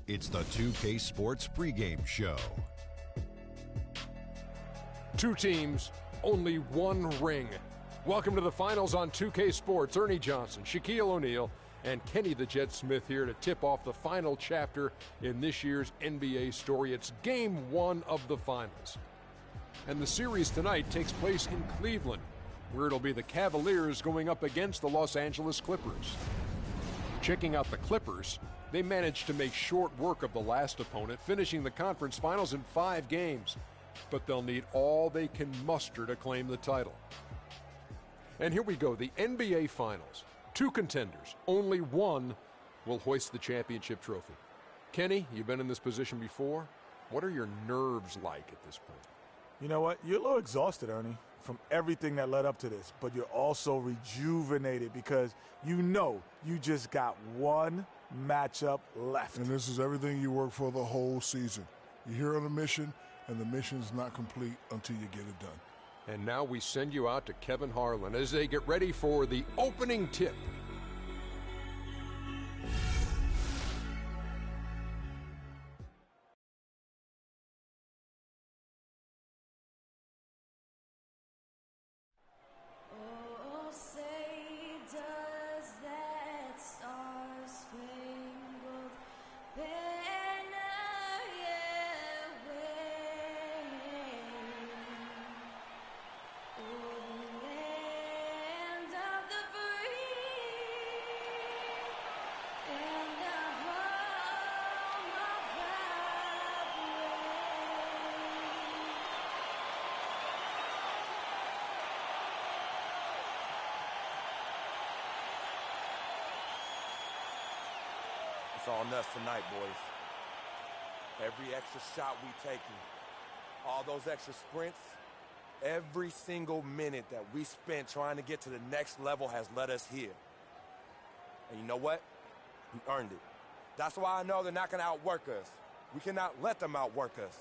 It's the 2K Sports pregame show. Two teams, only one ring. Welcome to the finals on 2K Sports. Ernie Johnson, Shaquille O'Neal, and Kenny the Jet Smith here to tip off the final chapter in this year's NBA story. It's game one of the finals. And the series tonight takes place in Cleveland, where it'll be the Cavaliers going up against the Los Angeles Clippers. Checking out the Clippers, they managed to make short work of the last opponent, finishing the conference finals in 5 games. But they'll need all they can muster to claim the title. And here we go, the NBA Finals. 2 contenders, only one will hoist the championship trophy. Kenny, you've been in this position before. What are your nerves like at this point? You know what? You're a little exhausted, Ernie, from everything that led up to this. But you're also rejuvenated because you know you just got one matchup left. And this is everything you work for the whole season. You're here on a mission, and the mission's not complete until you get it done. And now we send you out to Kevin Harlan as they get ready for the opening tip. It's on us tonight, boys. Every extra shot we taking, all those extra sprints, every single minute that we spent trying to get to the next level has led us here. And you know what? We earned it. That's why I know they're not going to outwork us. We cannot let them outwork us.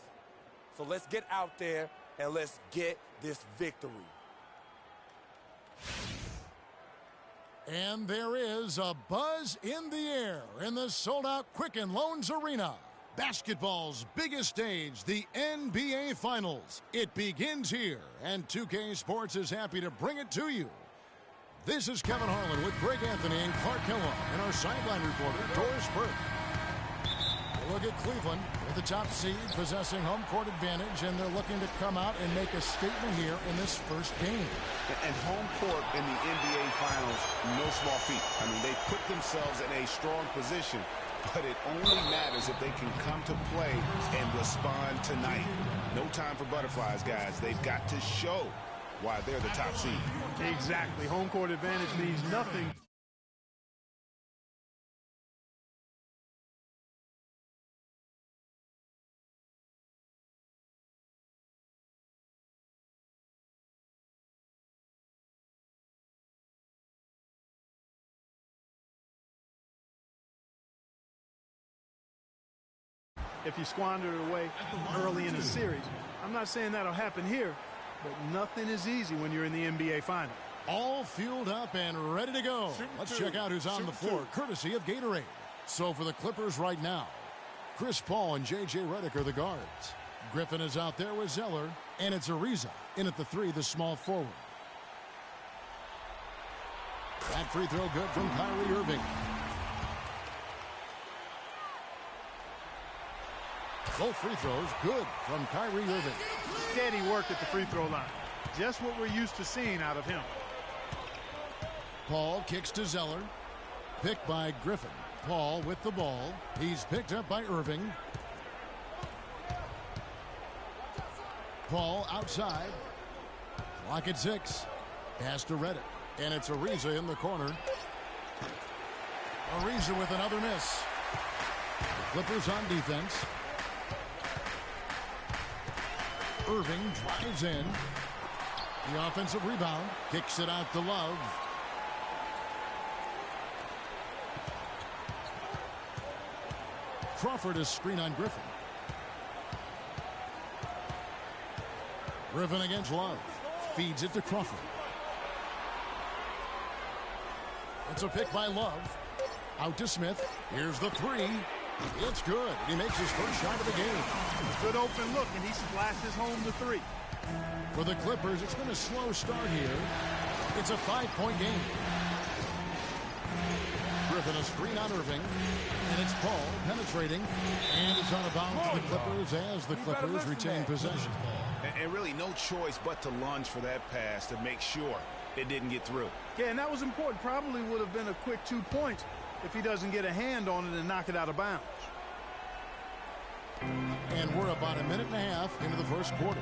So let's get out there and let's get this victory. And there is a buzz in the air in the sold-out Quicken Loans Arena. Basketball's biggest stage, the NBA Finals. It begins here, and 2K Sports is happy to bring it to you. This is Kevin Harlan with Greg Anthony and Clark Kellogg and our sideline reporter, Doris Burke. Look at Cleveland with the top seed, possessing home court advantage, and they're looking to come out and make a statement here in this first game. And home court in the NBA Finals, no small feat. I mean, they put themselves in a strong position, but it only matters if they can come to play and respond tonight. No time for butterflies, guys. They've got to show why they're the top seed. Exactly. Home court advantage means nothing. If you squander it away early in the series. I'm not saying that'll happen here, but nothing is easy when you're in the NBA Finals. All fueled up and ready to go. Let's check out who's on the floor, courtesy of Gatorade. So for the Clippers right now, Chris Paul and J.J. Redick are the guards. Griffin is out there with Zeller, and it's Ariza in at the 3, the small forward. That free throw good from Kyrie Irving. Both free throws good from Kyrie Irving. Steady work at the free throw line. Just what we're used to seeing out of him. Paul kicks to Zeller. Picked by Griffin. Paul with the ball. He's picked up by Irving. Paul outside. Clock at 6. Pass to Redick. And it's Ariza in the corner. Ariza with another miss. The Clippers on defense. Irving drives in. The offensive rebound. Kicks it out to Love. Crawford is screen on Griffin. Griffin against Love. Feeds it to Crawford. It's a pick by Love. Out to Smith. Here's the three. It's good. He makes his first shot of the game. Good open look, and he splashes home the three. For the Clippers, it's been a slow start here. It's a 5-point game. Griffin a screen on Irving. And it's Paul penetrating. And it's out of bounds to the Clippers as the Clippers retain possession. And really no choice but to lunge for that pass to make sure it didn't get through. Yeah, and that was important. Probably would have been a quick 2 points if he doesn't get a hand on it and knock it out of bounds. And we're about a minute and a half into the first quarter.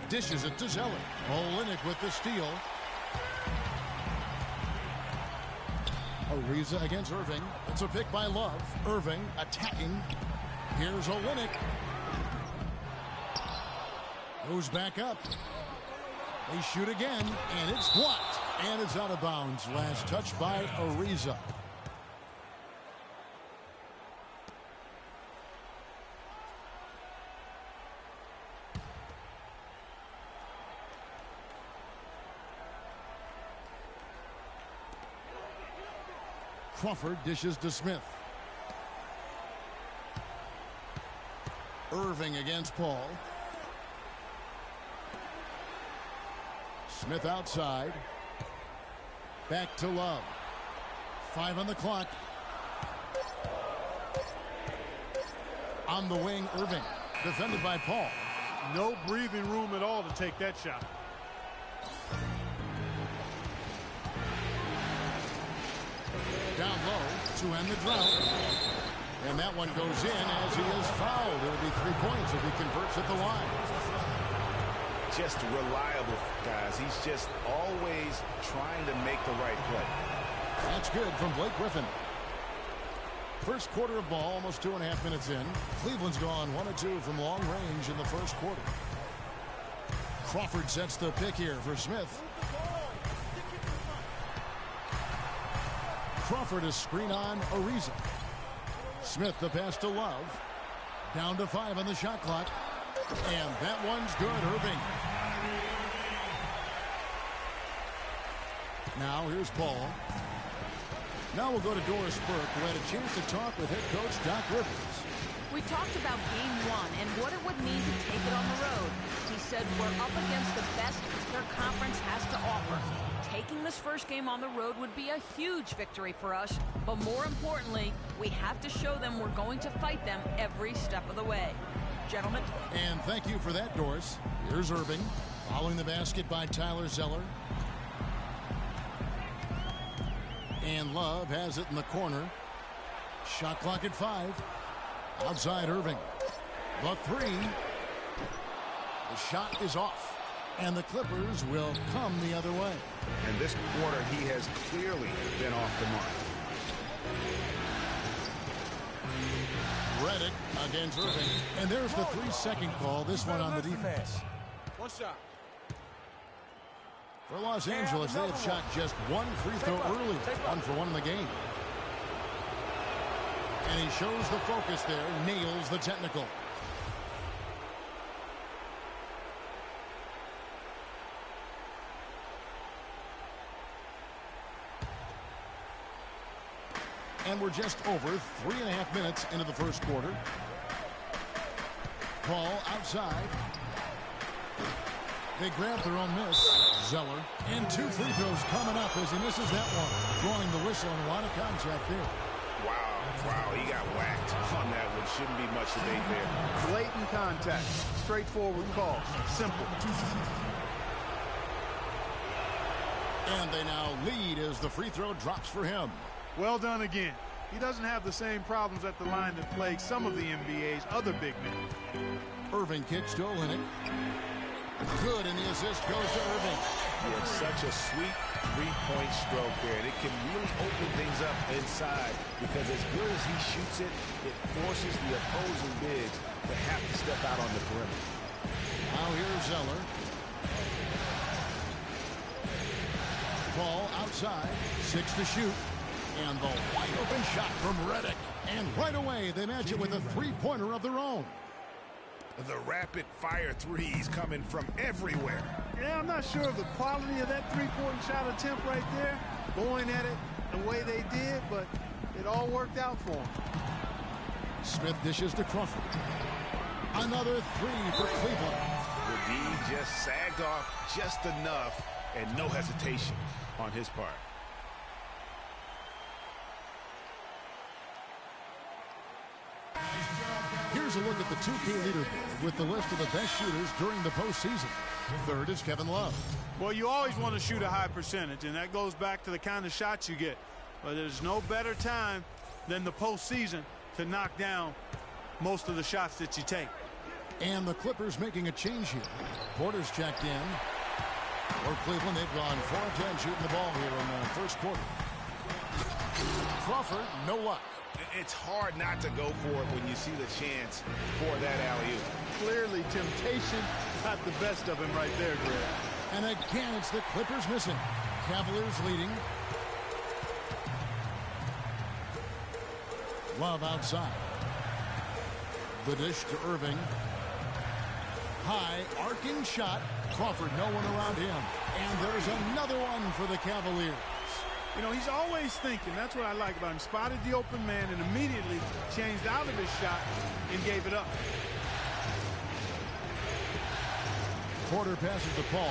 Dishes it to Zeller. Olynyk with the steal. Ariza against Irving. It's a pick by Love. Irving attacking. Here's Olynyk. Goes back up. They shoot again, and it's blocked. And it's out of bounds. Last touch by Ariza. Crawford dishes to Smith. Irving against Paul. Smith outside. Back to Love. 5 on the clock. On the wing, Irving. Defended by Paul. No breathing room at all to take that shot. Down low to end the drought. And that one goes in as he is fouled. It'll be 3 points if he converts at the line. Just reliable, guys. He's just always trying to make the right play. That's good from Blake Griffin. First quarter of ball, almost 2.5 minutes in. Cleveland's gone 1 of 2 from long range in the first quarter. Crawford sets the pick here for Smith. Crawford is screen on Ariza. Smith the pass to Love. Down to 5 on the shot clock. And that one's good, Irving. Now here's Paul. Now we'll go to Doris Burke, who had a chance to talk with head coach Doc Rivers. We talked about game 1 and what it would mean to take it on the road. He said we're up against the best their conference has to offer. Taking this first game on the road would be a huge victory for us, but more importantly, we have to show them we're going to fight them every step of the way. Gentlemen. And thank you for that, Doris. Here's Irving, following the basket by Tyler Zeller. And Love has it in the corner. Shot clock at 5. Outside Irving. The 3. The shot is off. And the Clippers will come the other way. And this quarter, he has clearly been off the mark. Redick against Irving. And there's the 3-second call. This one on the defense. One shot. For Los Angeles, they have shot just 1 free throw early. 1 for 1 in the game. And he shows the focus there. Nails the technical. And we're just over 3.5 minutes into the first quarter. Paul outside. They grab their own miss. Zeller. And 2 free throws coming up as he misses that one. Drawing the whistle and a lot of contact there. Wow, he got whacked on that one. Shouldn't be much debate there. Blatant contact. Straightforward call. Simple. And they now lead as the free throw drops for him. Well done again. He doesn't have the same problems at the line that plague some of the NBA's other big men. Irving kicks to Olynyk. Good, and the assist goes to Irving. He had such a sweet 3-point stroke there. And it can really open things up inside because as good as he shoots it, it forces the opposing bigs to have to step out on the perimeter. Now here's Zeller. Paul outside. 6 to shoot. And the wide open shot from Redick. And right away, they match it with a 3-pointer of their own. The rapid-fire threes coming from everywhere. Yeah, I'm not sure of the quality of that three-point shot attempt right there, going at it the way they did, but it all worked out for them. Smith dishes to Crawford. Another three for Cleveland. The D just sagged off just enough, and no hesitation on his part. Here's a look at the 2K leaderboard with the list of the best shooters during the postseason. Third is Kevin Love. Well, you always want to shoot a high percentage, and that goes back to the kind of shots you get. But there's no better time than the postseason to knock down most of the shots that you take. And the Clippers making a change here. Porter's checked in. For Cleveland, they've gone 4 of 10 shooting the ball here in the first quarter. Crawford, no luck. It's hard not to go for it when you see the chance for that alley-oop. Clearly, temptation got the best of him right there, Greg. And again, it's the Clippers missing. Cavaliers leading. Love outside. The dish to Irving. High, arcing shot. Crawford, no one around him. And there's another one for the Cavaliers. You know, he's always thinking. That's what I like about him. Spotted the open man and immediately changed out of his shot and gave it up. Porter passes to Paul.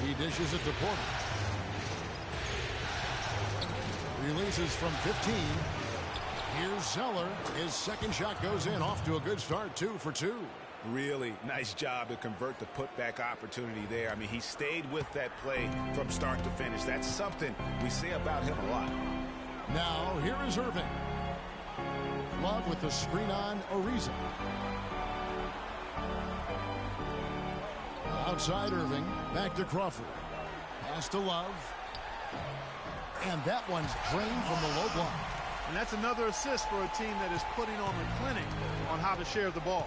He dishes it to Porter. Releases from 15. Here's Zeller. His second shot goes in. Off to a good start. 2 for 2. Really nice job to convert the putback opportunity there. I mean, he stayed with that play from start to finish. That's something we say about him a lot. Now, here is Irving. Love with the screen on Ariza. Outside Irving. Back to Crawford. Pass to Love. And that one's drained from the low block. And that's another assist for a team that is putting on a clinic on how to share the ball.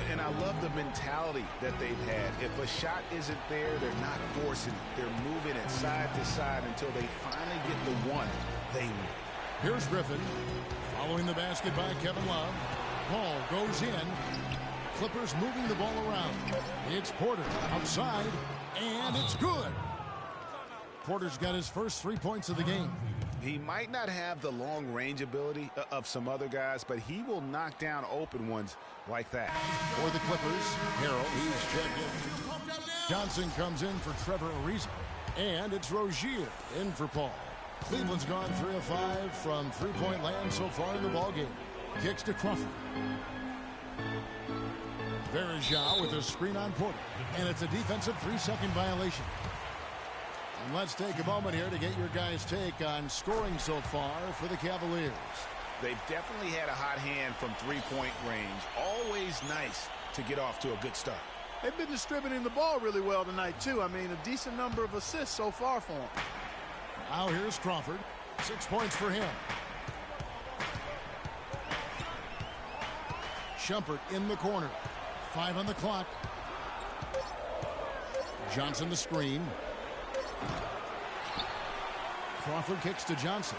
And I love the mentality that they've had. If a shot isn't there, they're not forcing it. They're moving it side to side until they finally get the one they need. Here's Griffin. Following the basket by Kevin Love. Ball goes in. Clippers moving the ball around. It's Porter outside. And it's good. Porter's got his first 3 points of the game. He might not have the long range ability of some other guys, but he will knock down open ones like that. For the Clippers, Harrell, he's checked in. Johnson comes in for Trevor Ariza. And it's Rozier in for Paul. Cleveland's gone 3 of 5 from three-point land so far in the ballgame. Kicks to Crawford. Verajao with a screen on Porter. And it's a defensive 3-second violation. And let's take a moment here to get your guys' take on scoring so far for the Cavaliers. They've definitely had a hot hand from three-point range. Always nice to get off to a good start. They've been distributing the ball really well tonight, too. I mean, a decent number of assists so far for them. Now here's Crawford. 6 points for him. Shumpert in the corner. 5 on the clock. Johnson the screen. Crawford kicks to Johnson.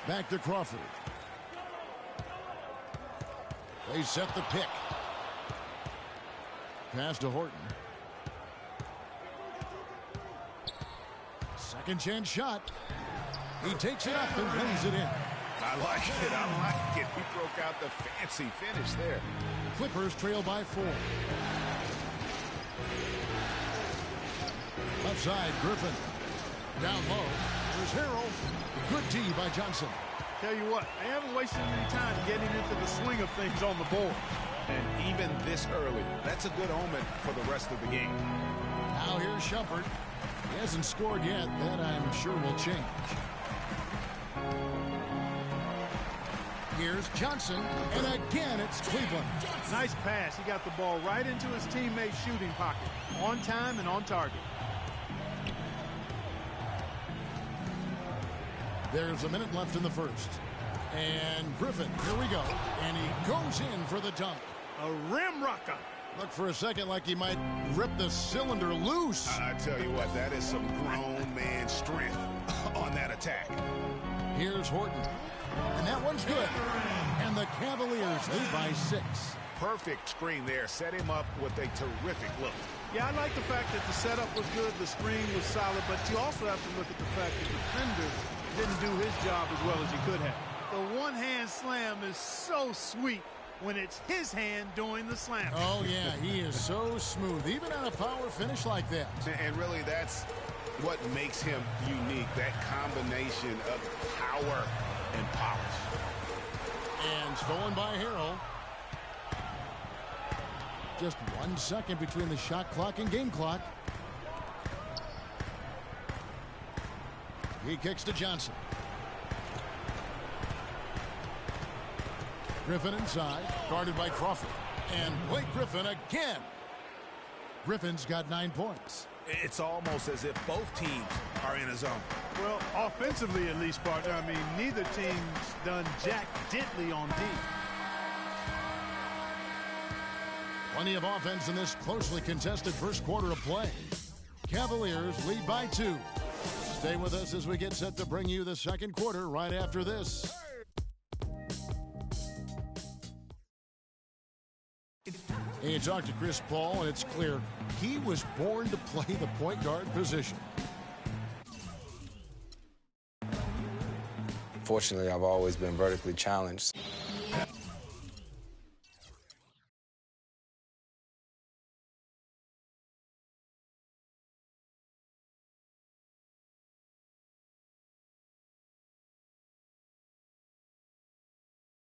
Back to Crawford. They set the pick. Pass to Horton. Second chance shot. He takes it up and brings it in. I like it. I like it. He broke out the fancy finish there. Clippers trail by 4. Left side, Griffin. Down low. There's Harrell. Good D by Johnson. Tell you what, they haven't wasted any time getting into the swing of things on the board. And even this early, that's a good omen for the rest of the game. Now here's Shumpert. He hasn't scored yet. That I'm sure will change. Here's Johnson. And again, it's Cleveland. Nice pass. He got the ball right into his teammate's shooting pocket. On time and on target. There's a minute left in the first. And Griffin, here we go. And he goes in for the dunk. A rim rocker. Looked for a second like he might rip the cylinder loose. I tell you what, that is some grown man strength on that attack. Here's Horton. And that one's good. And the Cavaliers lead by 6. Perfect screen there. Set him up with a terrific look. Yeah, I like the fact that the setup was good, the screen was solid, but you also have to look at the fact that the defender didn't do his job as well as he could have. The one-hand slam is so sweet when it's his hand doing the slam. Oh, yeah, he is so smooth, even on a power finish like that. And really, that's what makes him unique, that combination of power and polish. And stolen by Harrell. Just 1 second between the shot clock and game clock. He kicks to Johnson. Griffin inside, guarded by Crawford. And Blake Griffin again. Griffin's got 9 points. It's almost as if both teams are in a zone. Well, offensively at least, partner. I mean, neither team's done jack diddly on D. Plenty of offense in this closely contested first quarter of play. Cavaliers lead by 2. Stay with us as we get set to bring you the second quarter right after this. Hey, you talked to Chris Paul, and it's clear he was born to play the point guard position. Fortunately, I've always been vertically challenged.